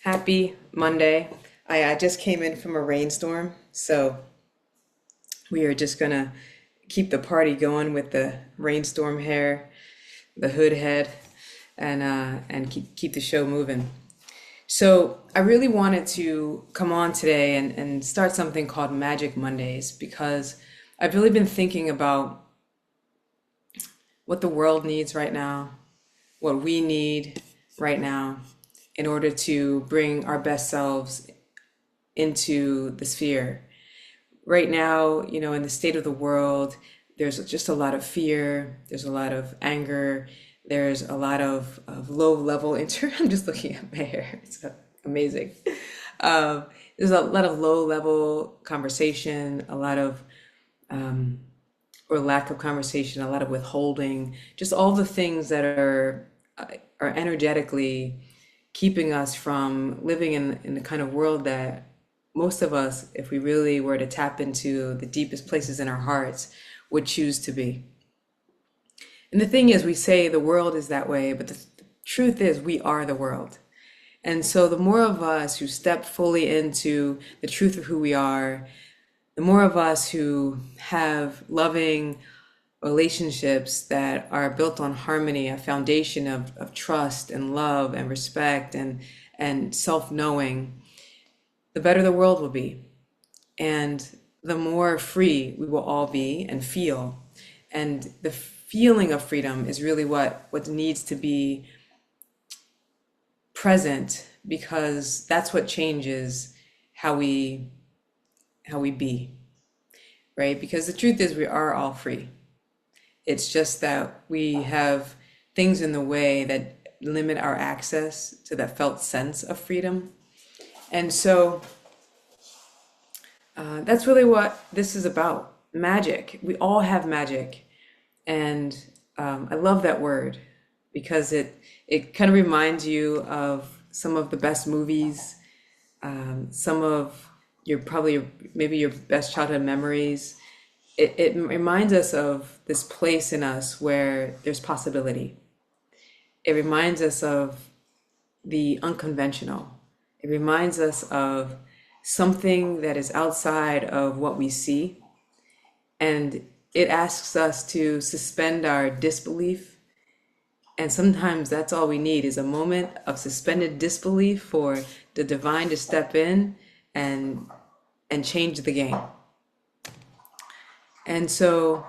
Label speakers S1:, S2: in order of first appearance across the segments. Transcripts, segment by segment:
S1: Happy Monday. I just came in from a rainstorm, so we are just gonna keep the party going with the rainstorm hair, the hood head, and keep the show moving. So I really wanted to come on today and start something called Magic Mondays because I've really been thinking about what the world needs right now, what we need right now in order to bring our best selves into the sphere. Right now, in the state of the world, there's just a lot of fear, there's a lot of anger, there's a lot of low level I'm just looking at my hair, it's amazing. Um, there's a lot of low level conversation, a lot of, or lack of conversation, a lot of withholding, just all the things that are energetically keeping us from living in the kind of world that most of us, if we really were to tap into the deepest places in our hearts, would choose to be. And the thing is, we say the world is that way, but the truth is, we are the world. And so, the more of us who step fully into the truth of who we are, the more of us who have loving relationships that are built on harmony, a foundation of trust and love and respect and self-knowing, the better the world will be. And the more free we will all be and feel. And the feeling of freedom is really what needs to be present, because that's what changes how we be, right? Because the truth is we are all free. It's just that we have things in the way that limit our access to that felt sense of freedom. And so that's really what this is about. Magic. We all have magic. And I love that word because it kind of reminds you of some of the best movies, some of your probably maybe your best childhood memories. It reminds us of this place in us where there's possibility. It reminds us of the unconventional. It reminds us of something that is outside of what we see. And it asks us to suspend our disbelief. And sometimes that's all we need is a moment of suspended disbelief for the divine to step in and change the game. And so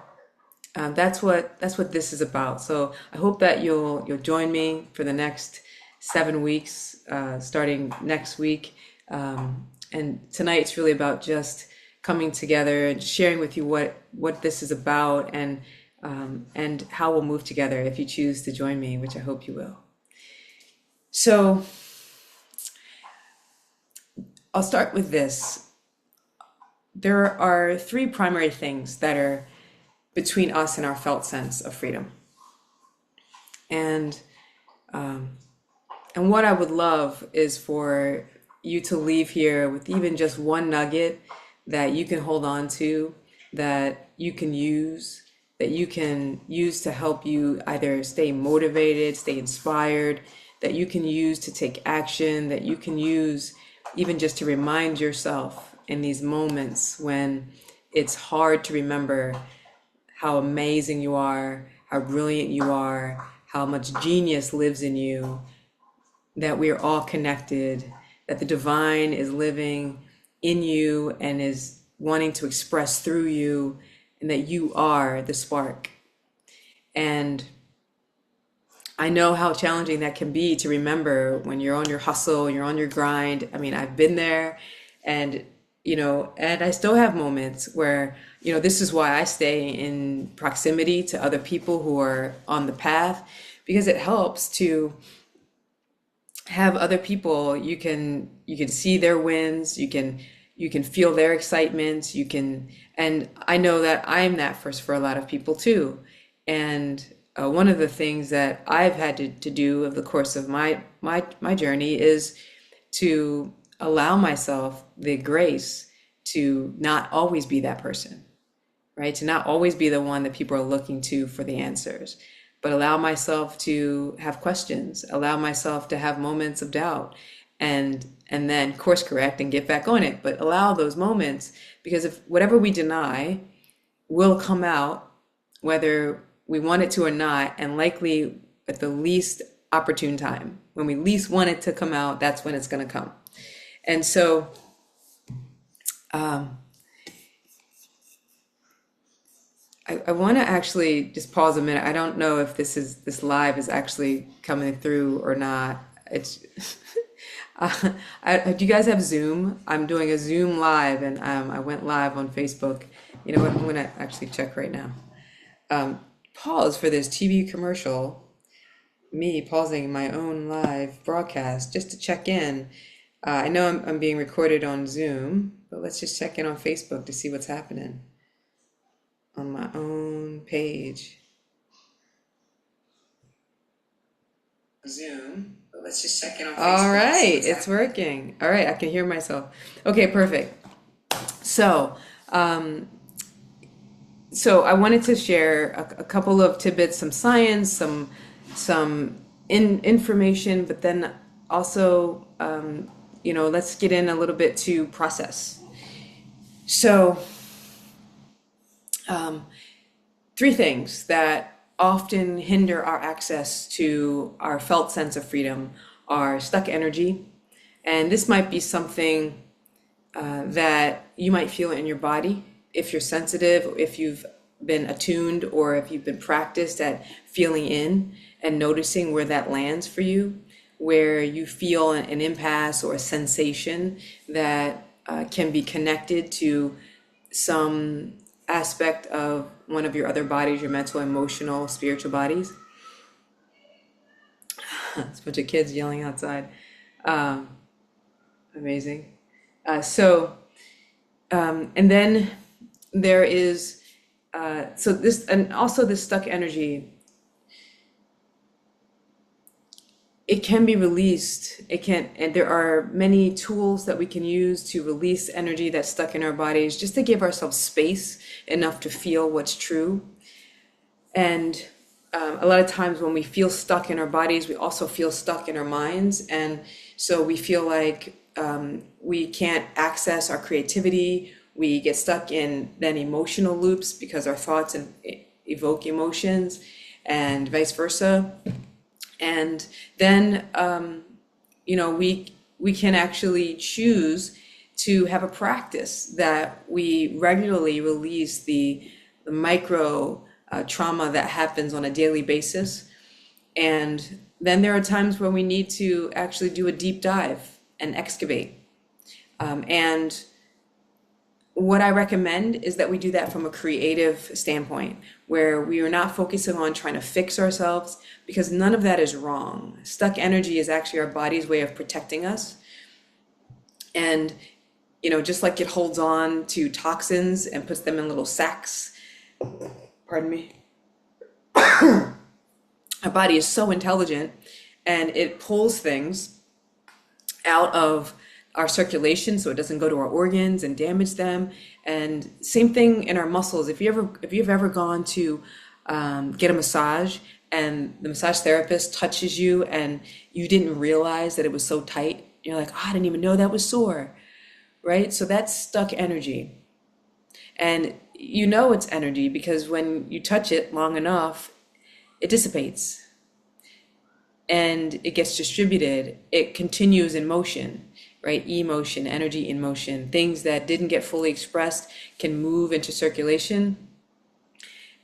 S1: that's what this is about. So I hope that you'll join me for the next 7 weeks, starting next week. And tonight's really about just coming together and sharing with you what this is about and how we'll move together if you choose to join me, which I hope you will. So I'll start with this. There are three primary things that are between us and our felt sense of freedom. And what I would love is for you to leave here with even just one nugget that you can hold on to, that you can use, to help you either stay motivated, stay inspired, that you can use to take action, that you can use even just to remind yourself in these moments when it's hard to remember how amazing you are, how brilliant you are, how much genius lives in you, that we are all connected, that the divine is living in you and is wanting to express through you, and that you are the spark. And I know how challenging that can be to remember when you're on your hustle, you're on your grind. I mean, I've been there, and and I still have moments where, this is why I stay in proximity to other people who are on the path, because it helps to have other people you can see their wins, you can feel their excitement, and I know that I'm that for a lot of people too. And one of the things that I've had to do over the course of my journey is to allow myself the grace to not always be that person, right? To not always be the one that people are looking to for the answers, but allow myself to have questions, allow myself to have moments of doubt, and then course correct and get back on it. But allow those moments, because if whatever we deny will come out, whether we want it to or not, and likely at the least opportune time. When we least want it to come out, that's when it's going to come. And so I want to actually just pause a minute. I don't know if this live is actually coming through or not. It's do you guys have Zoom? I'm doing a Zoom live, and I went live on Facebook. You know what? I'm going to actually check right now. Pause for this TV commercial. Me pausing my own live broadcast just to check in. I know I'm being recorded on Zoom, but let's just check in on Facebook to see what's happening on my own page. Zoom, but let's just check in on Facebook. All right, it's working. All right, I can hear myself. Okay, perfect. So, so I wanted to share a couple of tidbits, some science, some information, but then also, let's get in a little bit to process. So, three things that often hinder our access to our felt sense of freedom are stuck energy. And this might be something that you might feel in your body if you're sensitive, if you've been attuned, or if you've been practiced at feeling in and noticing where that lands for you, where you feel an impasse or a sensation that can be connected to some aspect of one of your other bodies, your mental, emotional, spiritual bodies. It's a bunch of kids yelling outside. Amazing. And then there is, this, and also this stuck energy, it can be released. And there are many tools that we can use to release energy that's stuck in our bodies, just to give ourselves space enough to feel what's true. And a lot of times when we feel stuck in our bodies, we also feel stuck in our minds. And so we feel like we can't access our creativity. We get stuck in then emotional loops because our thoughts evoke emotions, and vice versa. And then, we can actually choose to have a practice that we regularly release the micro trauma that happens on a daily basis. And then there are times when we need to actually do a deep dive and excavate. And what I recommend is that we do that from a creative standpoint, where we are not focusing on trying to fix ourselves, because none of that is wrong. Stuck energy is actually our body's way of protecting us. And, just like it holds on to toxins and puts them in little sacks, pardon me, our body is so intelligent, and it pulls things out of our circulation so it doesn't go to our organs and damage them. And same thing in our muscles. If you've ever gone to get a massage, and the massage therapist touches you and you didn't realize that it was so tight, you're like, I didn't even know that was sore, right? So that's stuck energy. And it's energy because when you touch it long enough, it dissipates and it gets distributed. It continues in motion, right? Emotion, energy in motion. Things that didn't get fully expressed can move into circulation.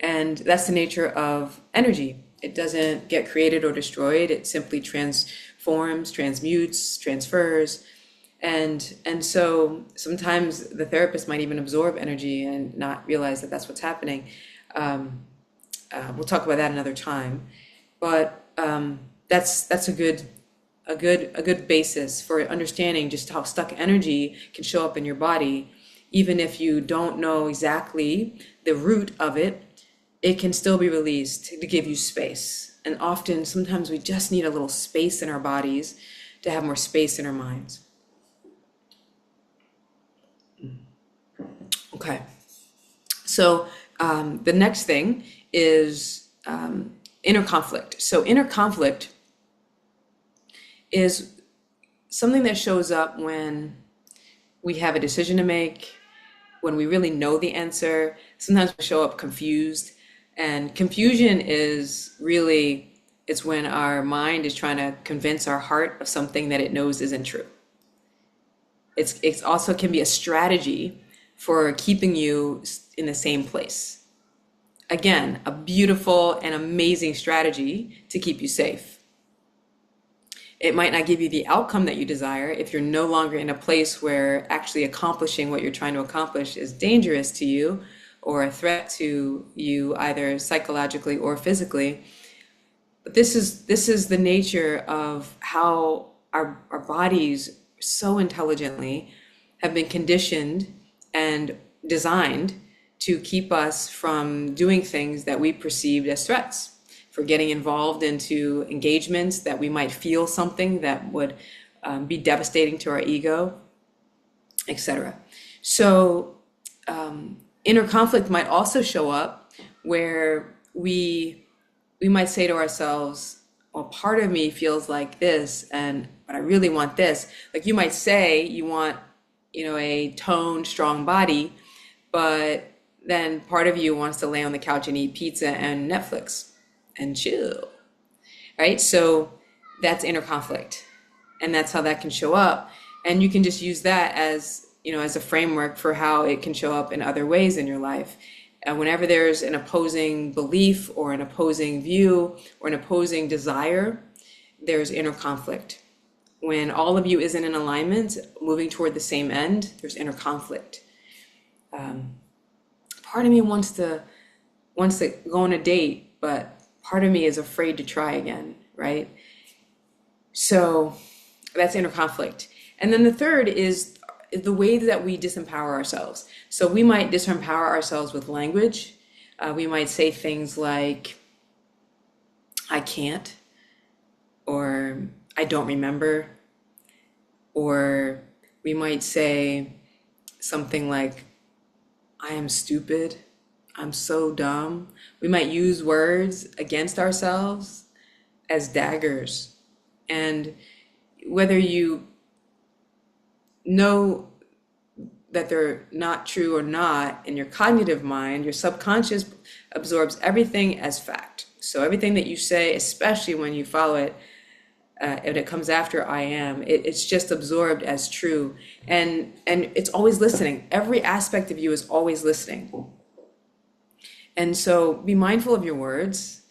S1: And that's the nature of energy. It doesn't get created or destroyed. It simply transforms, transmutes, transfers. And so sometimes the therapist might even absorb energy and not realize that that's what's happening. We'll talk about that another time. But that's a good basis for understanding just how stuck energy can show up in your body. Even if you don't know exactly the root of it, it can still be released to give you space. And sometimes we just need a little space in our bodies to have more space in our minds. Okay. So the next thing is inner conflict. So inner conflict is something that shows up when we have a decision to make, when we really know the answer. Sometimes we show up confused. And confusion is really, it's when our mind is trying to convince our heart of something that it knows isn't true. It's also can be a strategy for keeping you in the same place. Again, a beautiful and amazing strategy to keep you safe. It might not give you the outcome that you desire if you're no longer in a place where actually accomplishing what you're trying to accomplish is dangerous to you or a threat to you either psychologically or physically. But this is the nature of how our bodies so intelligently have been conditioned and designed to keep us from doing things that we perceived as threats, for getting involved into engagements that we might feel something that would be devastating to our ego, etc. So inner conflict might also show up where we might say to ourselves, well, part of me feels like this, but I really want this. Like you might say you want, a toned, strong body, but then part of you wants to lay on the couch and eat pizza and Netflix and chill, right? So that's inner conflict, and that's how that can show up. And you can just use that as, as a framework for how it can show up in other ways in your life. Whenever there's an opposing belief or an opposing view or an opposing desire, there's inner conflict. When all of you isn't in alignment, moving toward the same end, there's inner conflict. Part of me wants to go on a date, but part of me is afraid to try again, right? So that's inner conflict. And then the third is the way that we disempower ourselves. So we might disempower ourselves with language. We might say things like, I can't, or I don't remember, or we might say something like, I am stupid, I'm so dumb. We might use words against ourselves as daggers. And whether you know that they're not true or not, in your cognitive mind, your subconscious absorbs everything as fact. So everything that you say, especially when you follow it, and it comes after I am, it's just absorbed as true. And it's always listening. Every aspect of you is always listening. And so be mindful of your words,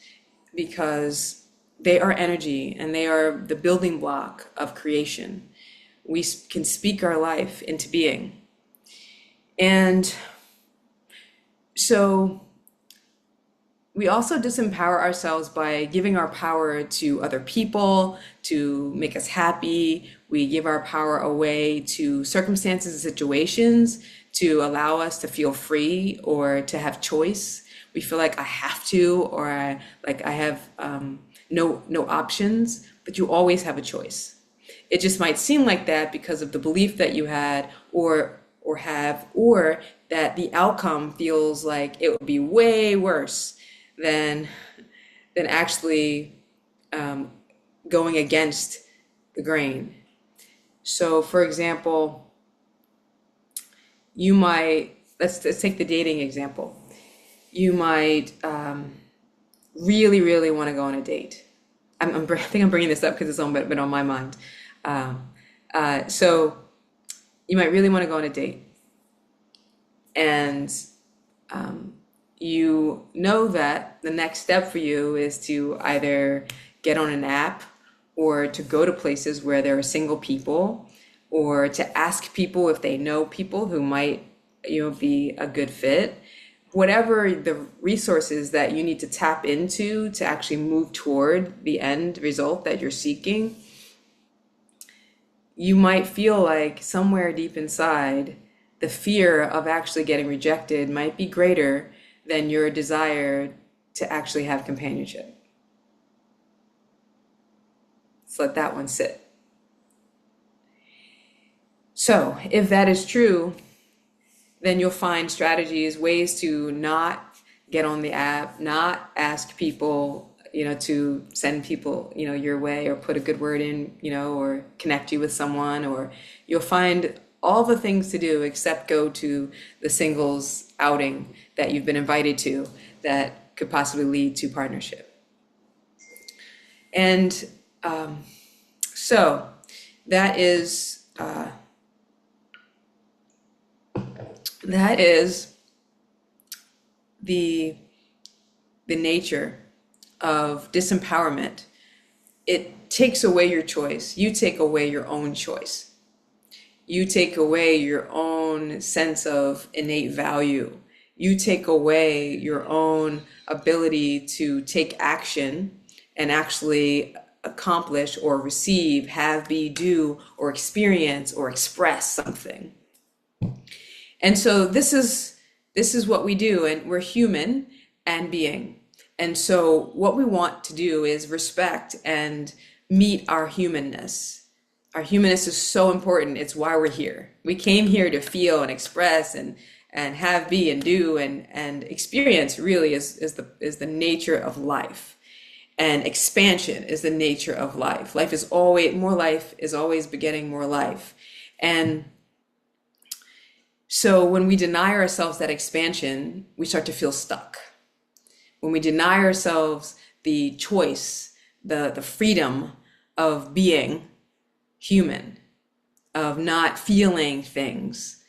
S1: because they are energy and they are the building block of creation. We can speak our life into being. And so we also disempower ourselves by giving our power to other people to make us happy. We give our power away to circumstances and situations to allow us to feel free or to have choice. We feel like I have to, or I have no options, but you always have a choice. It just might seem like that because of the belief that you had or that the outcome feels like it would be way worse than actually going against the grain. So for example, you might, let's take the dating example. You might really, really want to go on a date. I think I'm bringing this up because it's been on my mind. So you might really want to go on a date. And you know that the next step for you is to either get on an app or to go to places where there are single people, or to ask people if they know people who might, be a good fit. Whatever the resources that you need to tap into to actually move toward the end result that you're seeking, you might feel like somewhere deep inside, the fear of actually getting rejected might be greater than your desire to actually have companionship. Let's let that one sit. So if that is true, then you'll find strategies, ways to not get on the app, not ask people, to send people, your way, or put a good word in, or connect you with someone, or you'll find all the things to do except go to the singles outing that you've been invited to that could possibly lead to partnership. And so that is the nature of disempowerment. It takes away your choice. You take away your own choice. You take away your own sense of innate value. You take away your own ability to take action and actually accomplish or receive, have, be, do, or experience or express something. And so this is what we do, and we're human and being. And so what we want to do is respect and meet our humanness. Our humanness is so important. It's why we're here. We came here to feel and express and have, be, and do and experience. Really is the nature of life. And expansion is the nature of life. Life is always begetting more life. And so when we deny ourselves that expansion, we start to feel stuck. When we deny ourselves the choice, the freedom of being human, of not feeling things,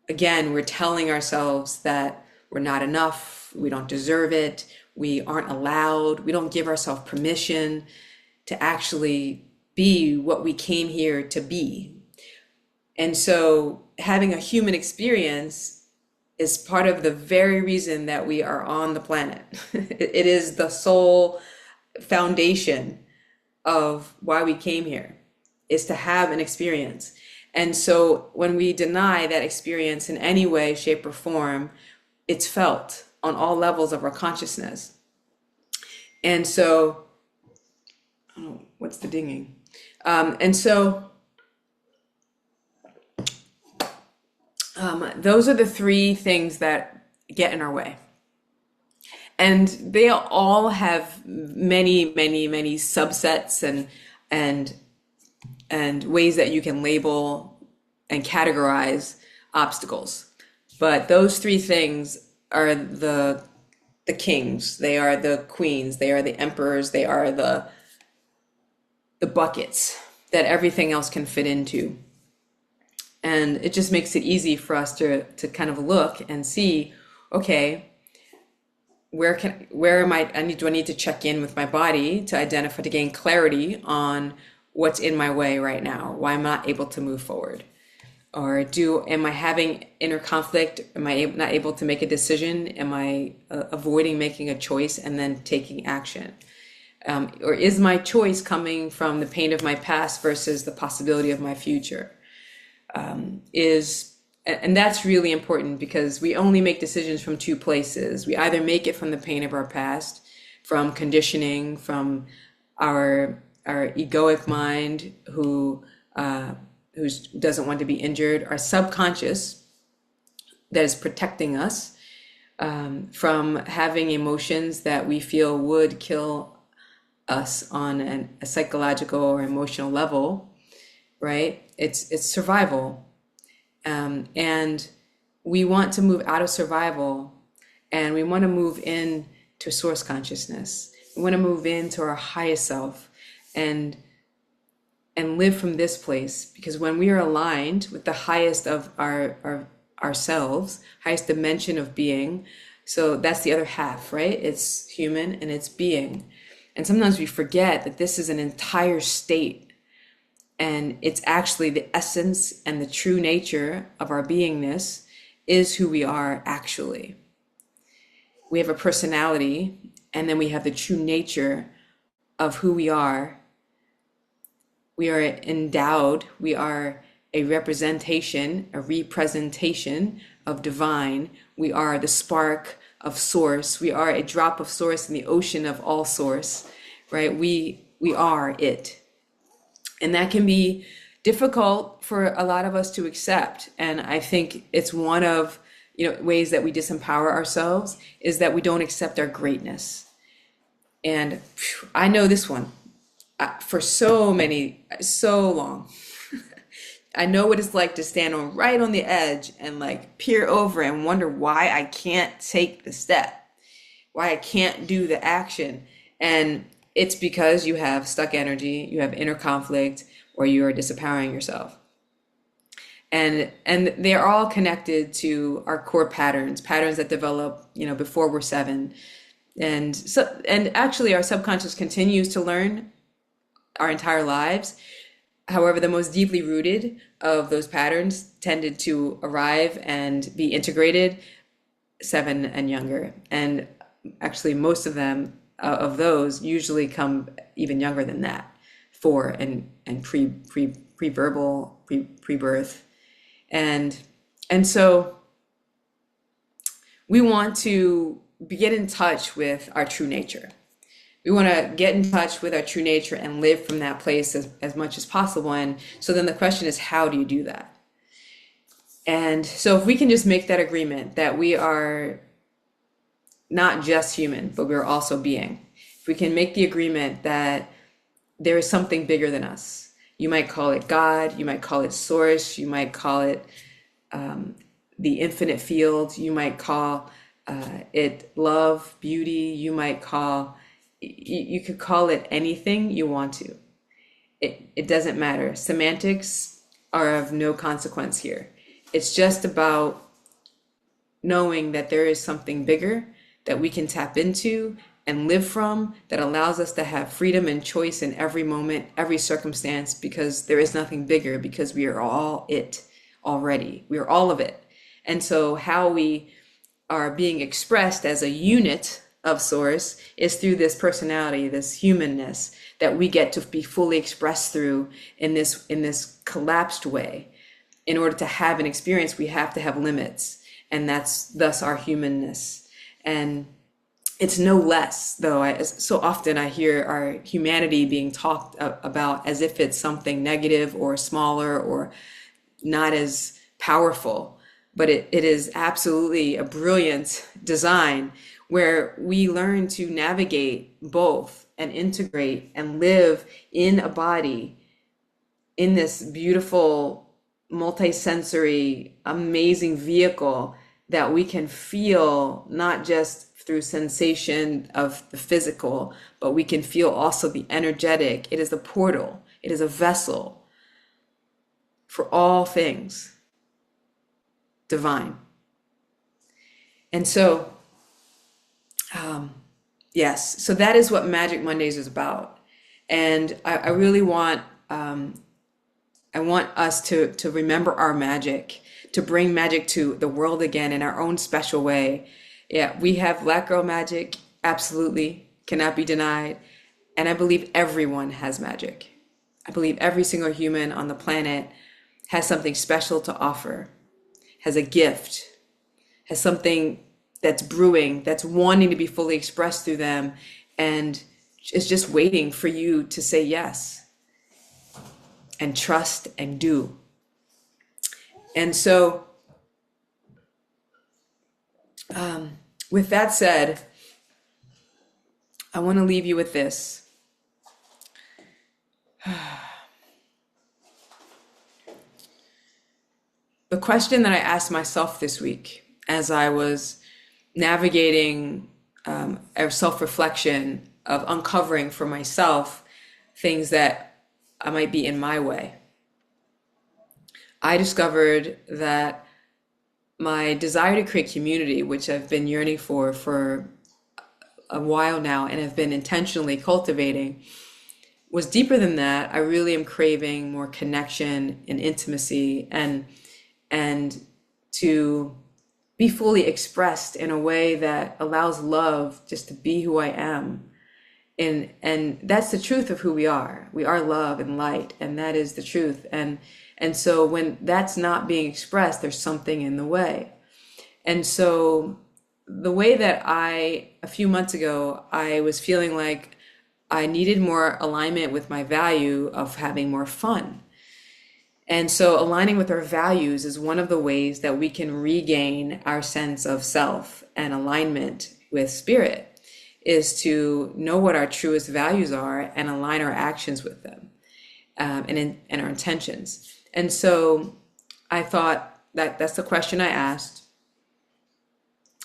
S1: again, we're telling ourselves that we're not enough, we don't deserve it, we aren't allowed, we don't give ourselves permission to actually be what we came here to be. And so having a human experience is part of the very reason that we are on the planet. It is the sole foundation of why we came here, is to have an experience. And so when we deny that experience in any way, shape, or form, it's felt on all levels of our consciousness. And so, oh, what's the dinging? Those are the three things that get in our way. And they all have many, many, many subsets and ways that you can label and categorize obstacles. But those three things are the kings, they are the queens, they are the emperors, they are the buckets that everything else can fit into. And it just makes it easy for us to kind of look and see, okay, do I need to check in with my body to identify, to gain clarity on what's in my way right now, why I'm not able to move forward? Or am I having inner conflict? Am I not able to make a decision? Am I avoiding making a choice and then taking action? Or is my choice coming from the pain of my past versus the possibility of my future? And that's really important, because we only make decisions from two places. We either make it from the pain of our past, from conditioning, from our egoic mind who doesn't want to be injured, our subconscious that is protecting us from having emotions that we feel would kill us on a psychological or emotional level, right? It's survival. And we want to move out of survival, and we want to move in to source consciousness. We want to move into our highest self and live from this place, because when we are aligned with the highest of ourselves, highest dimension of being, so that's the other half, right? It's human and it's being. And sometimes we forget that this is an entire state. And it's actually the essence and the true nature of our beingness is who we are actually. We have a personality, and then we have the true nature of who we are. We are endowed, we are a representation of divine. We are the spark of source. We are a drop of source in the ocean of all source, right? We are it. And that can be difficult for a lot of us to accept. And I think it's one of ways that we disempower ourselves, is that we don't accept our greatness. And I know this one for so long. I know what it's like to stand on right on the edge and like peer over and wonder why I can't take the step, why I can't do the action. And it's because you have stuck energy, you have inner conflict, or you are disempowering yourself. And they're all connected to our core patterns that develop, before we're 7. And actually our subconscious continues to learn our entire lives. However, the most deeply rooted of those patterns tended to arrive and be integrated 7 and younger. And actually, most of them, of those, usually come even younger than that, 4 and pre-verbal, pre-birth. And so we want to get in touch with our true nature. We want to get in touch with our true nature and live from that place as much as possible. And so then the question is, how do you do that? And so if we can just make that agreement that we are not just human, but we're also being. If we can make the agreement that there is something bigger than us. You might call it God, you might call it source, you might call it the infinite field, you might call it love, beauty, you could call it anything you want to. It doesn't matter. Semantics are of no consequence here. It's just about knowing that there is something bigger that we can tap into and live from, that allows us to have freedom and choice in every moment, every circumstance, because there is nothing bigger, because we are all it already. We are all of it. And so how we are being expressed as a unit of source is through this personality, this humanness that we get to be fully expressed through in this collapsed way. In order to have an experience, we have to have limits, and that's thus our humanness. And it's no less, though. So often I hear our humanity being talked about as if it's something negative or smaller or not as powerful. But it is absolutely a brilliant design where we learn to navigate both and integrate and live in a body in this beautiful, multi-sensory, amazing vehicle that we can feel not just through sensation of the physical, but we can feel also the energetic. It is a portal. It is a vessel for all things divine. And so, yes, so that is what Magic Mondays is about. And I really want, I want us to remember our magic, to bring magic to the world again in our own special way. Yeah, we have Black girl magic, absolutely, cannot be denied. And I believe everyone has magic. I believe every single human on the planet has something special to offer, has a gift, has something that's brewing, that's wanting to be fully expressed through them, and is just waiting for you to say yes and trust and do. And so, with that said, I want to leave you with this. The question that I asked myself this week as I was navigating a self-reflection of uncovering for myself things that I might be in my way, I discovered that my desire to create community, which I've been yearning for a while now and have been intentionally cultivating, was deeper than that. I really am craving more connection and intimacy and to be fully expressed in a way that allows love just to be who I am. And that's the truth of who we are. We are love and light, and that is the truth. And so when that's not being expressed, there's something in the way. And so the way that a few months ago, I was feeling like I needed more alignment with my value of having more fun. And so aligning with our values is one of the ways that we can regain our sense of self and alignment with spirit, is to know what our truest values are and align our actions with them, and our intentions. And so I thought that that's the question I asked.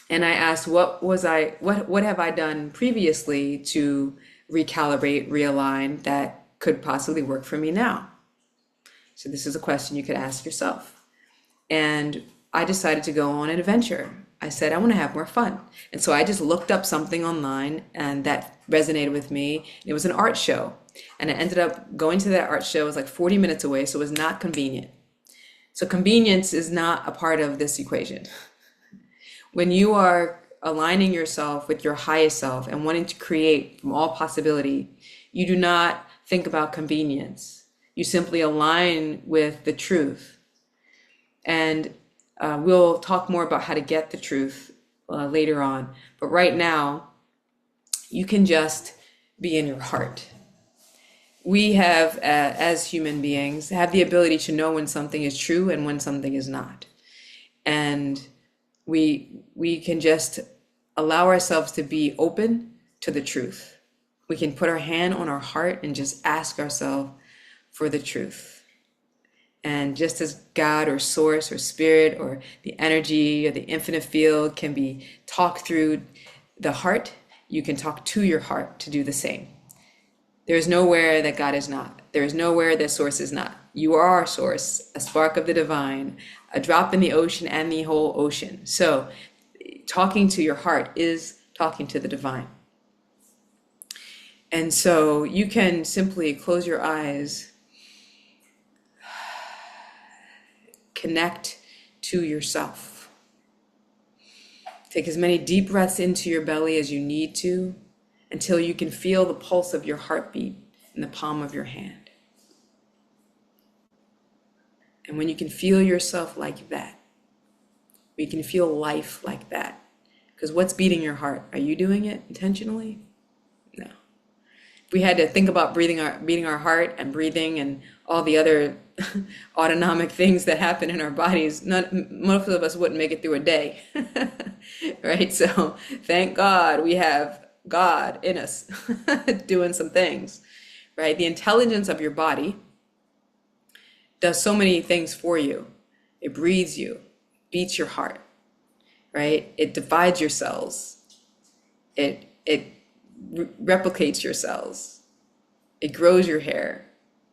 S1: And I asked, what have I done previously to recalibrate, realign that could possibly work for me now? So this is a question you could ask yourself. And I decided to go on an adventure. I said, I want to have more fun. And so I just looked up something online and that resonated with me. It was an art show. And I ended up going to that art show. It was like 40 minutes away, so it was not convenient. So convenience is not a part of this equation. When you are aligning yourself with your highest self and wanting to create from all possibility, you do not think about convenience. You simply align with the truth. And we'll talk more about how to get the truth later on. But right now, you can just be in your heart. We have, as human beings, have the ability to know when something is true and when something is not. And we can just allow ourselves to be open to the truth. We can put our hand on our heart and just ask ourselves for the truth. And just as God or source or spirit or the energy or the infinite field can be talked through the heart, you can talk to your heart to do the same. There is nowhere that God is not. There is nowhere that source is not. You are our source, a spark of the divine, a drop in the ocean and the whole ocean. So talking to your heart is talking to the divine. And so you can simply close your eyes, connect to yourself. Take as many deep breaths into your belly as you need to until you can feel the pulse of your heartbeat in the palm of your hand. And when you can feel yourself like that, we can feel life like that. Because what's beating your heart? Are you doing it intentionally? No. If we had to think about beating our heart and breathing and all the other autonomic things that happen in our bodies, most of us wouldn't make it through a day. Right? So thank God we have God in us doing some things. Right? The intelligence of your body does so many things for you. It breathes you, beats your heart, right? It divides your cells. It replicates your cells. It grows your hair,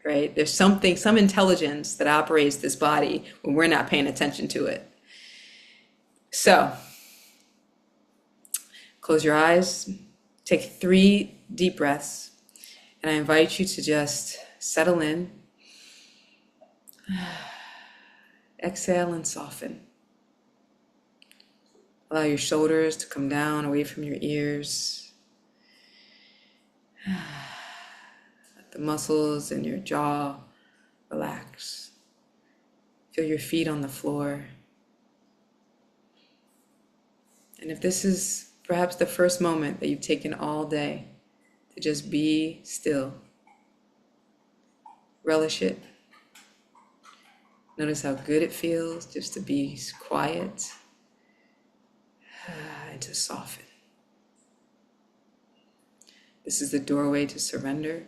S1: right? There's some intelligence that operates this body when we're not paying attention to it. So, close your eyes, take 3 deep breaths, and I invite you to just settle in. Exhale and soften. Allow your shoulders to come down away from your ears. Let the muscles in your jaw relax. Feel your feet on the floor. And if this is perhaps the first moment that you've taken all day to just be still, relish it. Notice how good it feels just to be quiet and to soften. This is the doorway to surrender.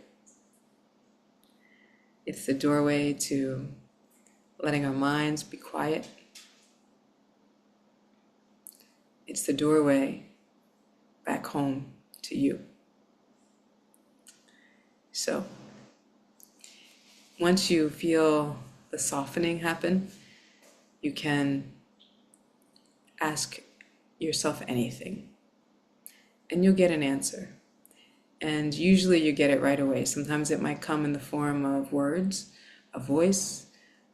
S1: It's the doorway to letting our minds be quiet. It's the doorway back home to you. So, once you feel the softening happen, you can ask yourself anything, and you'll get an answer. And usually you get it right away. Sometimes it might come in the form of words, a voice,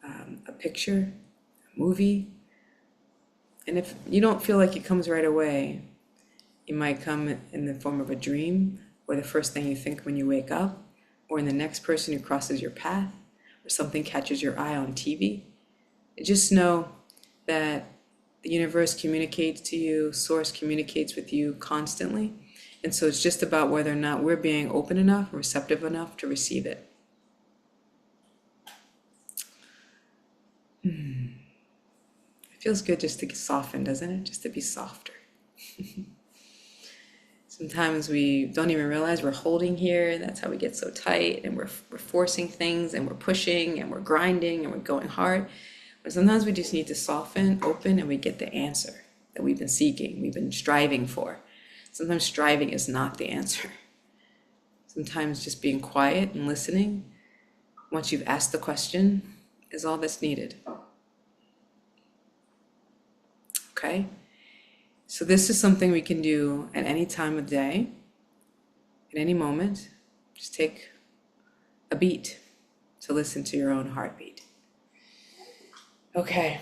S1: a picture, a movie. And if you don't feel like it comes right away, it might come in the form of a dream, or the first thing you think when you wake up, or in the next person who crosses your path, or something catches your eye on TV. Just know that the universe communicates to you, source communicates with you constantly. And so it's just about whether or not we're being open enough, receptive enough to receive it. It feels good just to soften, doesn't it? Just to be softer. Sometimes we don't even realize we're holding here, and that's how we get so tight, and we're forcing things, and we're pushing, and we're grinding, and we're going hard. But sometimes we just need to soften, open, and we get the answer that we've been seeking, we've been striving for. Sometimes striving is not the answer. Sometimes just being quiet and listening, once you've asked the question, is all that's needed. Okay? So this is something we can do at any time of day, at any moment. Just take a beat to listen to your own heartbeat. Okay,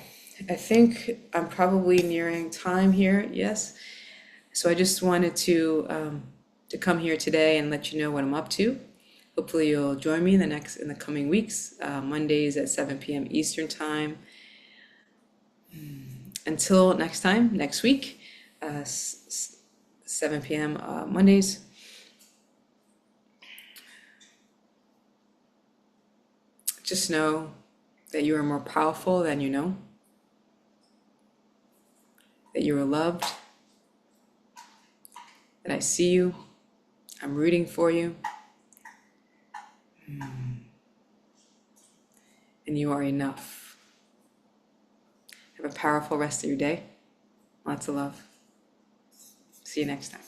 S1: I think I'm probably nearing time here, yes. So I just wanted to come here today and let you know what I'm up to. Hopefully you'll join me in the coming weeks, Mondays at 7 p.m. Eastern Time. Until next time, next week, 7 p.m. Mondays. Just know that you are more powerful than you know, that you are loved, that I see you, I'm rooting for you, and you are enough. Have a powerful rest of your day. Lots of love. See you next time.